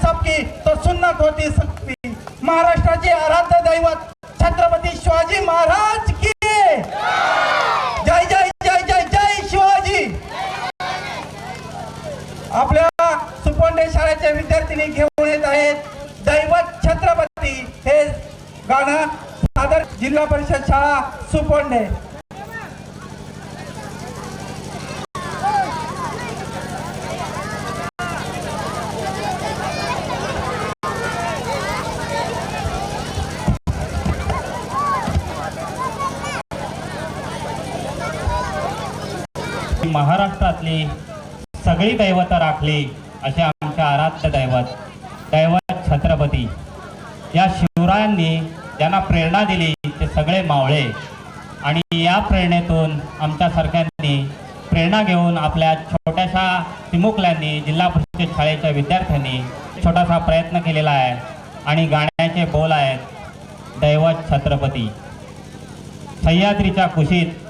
सबकी तो सुन्नत होती सबकी। महाराष्ट्राचे आराध्य दैवत छत्रपती शिवाजी महाराज की जय जय जय जय जय शिवाजी। आपल्या सुपोंडे शाळेचे विद्यार्थी घेऊन येत आहेत दैवत छत्रपती हे गाणं सादर। जिल्हा परिषद शाळा सुपोंडे। महाराष्ट्रातली सगळी दैवत राखली असे आमचे आराध्य दैवत छत्रपती। या शिवरायांनी ज्यांना प्रेरणा दिली ते सगळे मावळे आणि या प्रेरणेतून आमच्यासारख्यांनी प्रेरणा घेऊन आपल्या छोट्याशा चिमुकल्यांनी जिल्हा परिषद शाळेच्या विद्यार्थ्यांनी छोटासा प्रयत्न केलेला आहे आणि गाण्याचे बोल आहेत दैवत छत्रपती। सह्याद्रीच्या कुशीत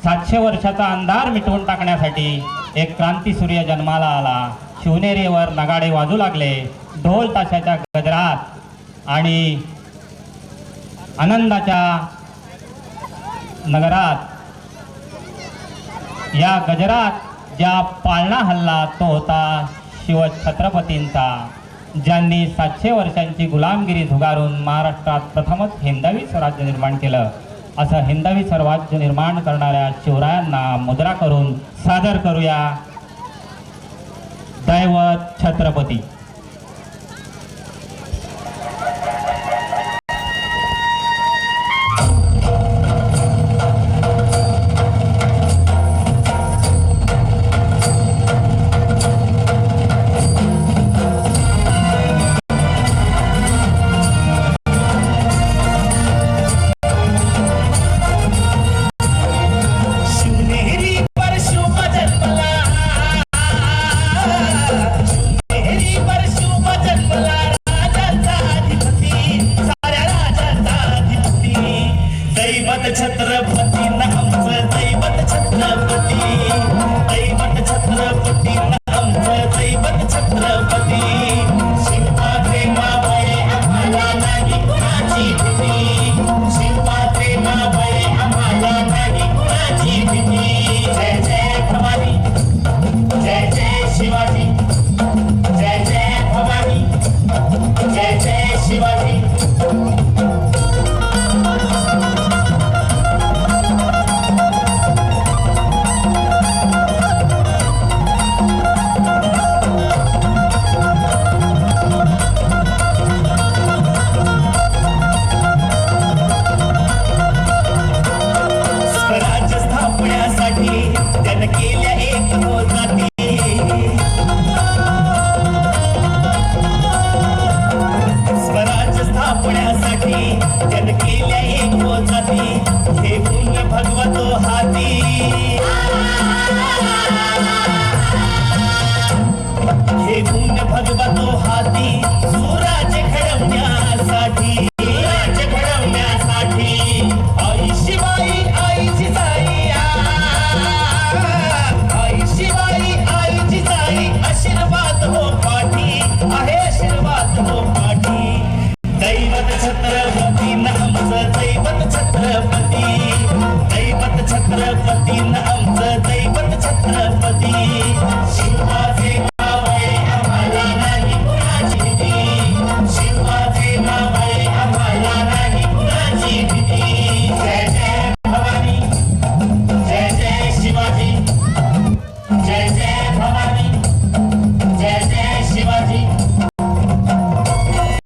700 वर्षाचा अंधार मिटवून टाकण्यासाठी एक क्रांतीसूर्य जन्माला आला। शिवनेरीवर नगाडे वाजू लागले ढोल ताशाच्या गजरात आणि आनंदाच्या नगरात। या गजरात ज्या पाळणा हल्ला तो होता शिवछत्रपतींचा, ज्यांनी 700 वर्षांची गुलामगिरी झुगारून महाराष्ट्रात प्रथमच हिंदवी स्वराज्य निर्माण केलं। असं हिंदवी स्वराज्य निर्माण करणाऱ्या शिवरायांना मुद्रा करून सादर करूया दैवत छत्रपती। भगवतो हाती